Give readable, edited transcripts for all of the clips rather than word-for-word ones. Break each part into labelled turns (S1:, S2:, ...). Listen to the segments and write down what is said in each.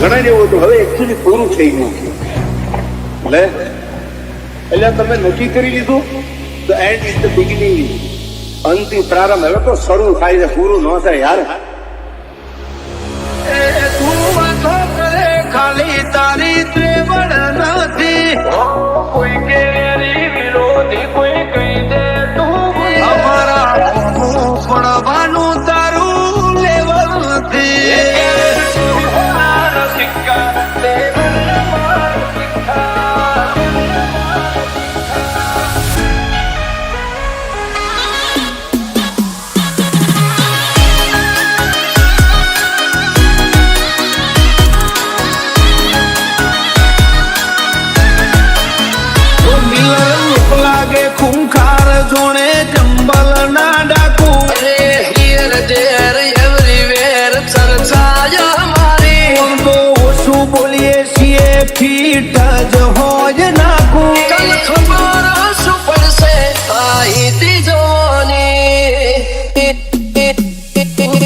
S1: ઘણા જેવું હતું, હવે એકચ્યુઅલી પૂરું થઈ ગયું છે. એટલે તમે નક્કી કરી લીધું તો એન્ડ ઇઝ ધ બિગિનિંગ, અંતિમ પ્રારંભ. હવે તો શરૂ થાય છે, પૂરું ન થાય યાર.
S2: તું વાતો કરે ખાલી તારી ત્રેવડ નથી, કોઈ કેરી વિરોધી કોઈ કહી દે તું અમારા પડવાનું તારું લેવલ નથી. ખૂંખાર જોણે જંબલ ના ડાકુ હિયર દેર એવરીવેર ચર્ચાય મારી તો ઓછું બોલીએ છીએ ફીટ જ હોય નાખું કલ ખબર શું પડશે આઈતી જોની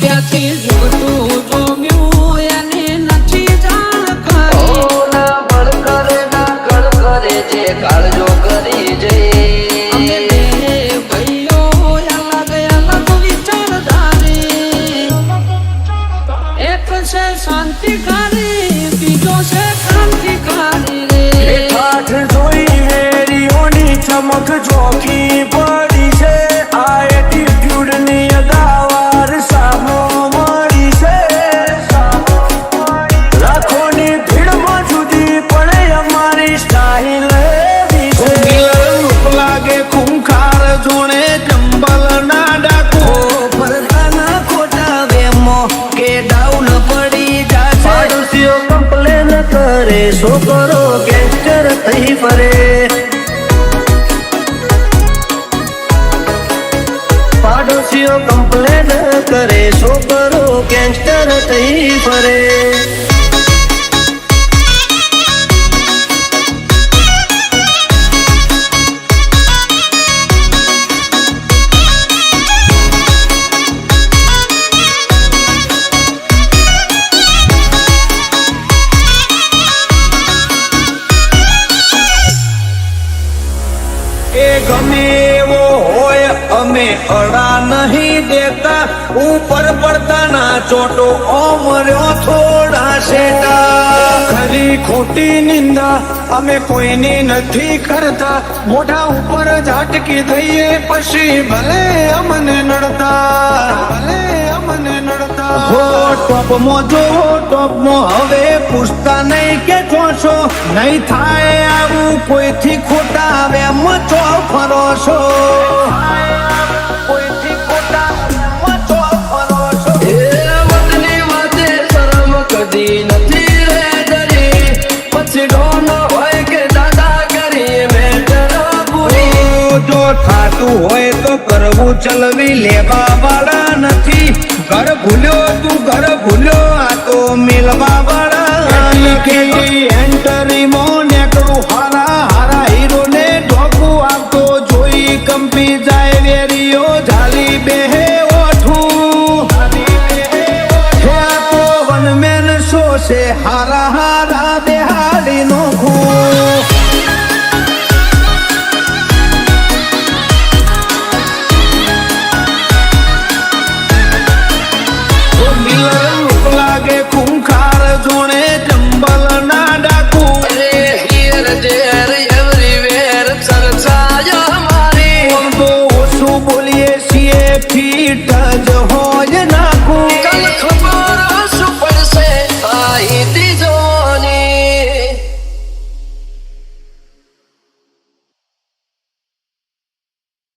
S2: ત્યાંથી જોતું જોમ્યું એને નથી જાણ કરી ના બળ કરે ના કળ કરે જે કાળજો કરી જઈ શાંતિકારી બીજો છે ક્રાંતિકારી રે. ઠાઠ જોઈ વેરીઓની ચમક જોખી પડી છે, આ એટીટ્યુડ ની અદાવાર સામો મળી છે. લાખોની ભીડમાં જુદી પડે અમારી સ્ટાઇલ એવી છે. લાગે ખૂંખાર જોણે જંબલ ના ડાકુ ભરતાના ખોટા વેમો કે ડાઉન પડી કમ્પ્લેન કરે છોકરો ગેંગસ્ટર થઈ ફરે. પાડોશીઓ કમ્પ્લેન કરે છોકરો ગેંગસ્ટર થઈ ફરે. ગમે એવો હોય અમે અડા નહીં દેતા, ઉપર પડતા ના ચોટો ઓમર્યો થોડા શેટા. ખરી ખોટી નિંદા અમે કોઈની નથી કરતા, મોઢા ઉપર ઝાટકી દઈએ પછી ભલે અમને નડતા હો. ટોપમાં જો ટોપમાં હવે પૂછતા નહીં કે છો નહીં થાય આવું કોઈથી ખોટા વેમ ચો ફરો છો. કોઈથી ખોટા વેમ ચો ફરો છો. એ વતની વાતે શરમ કદી નથી રે ડરી, પછી ડોન હોય કે દાદા કરી મેટર પૂરી. જો થાતું હોય તો કરવું ચલવી લેવા વાળા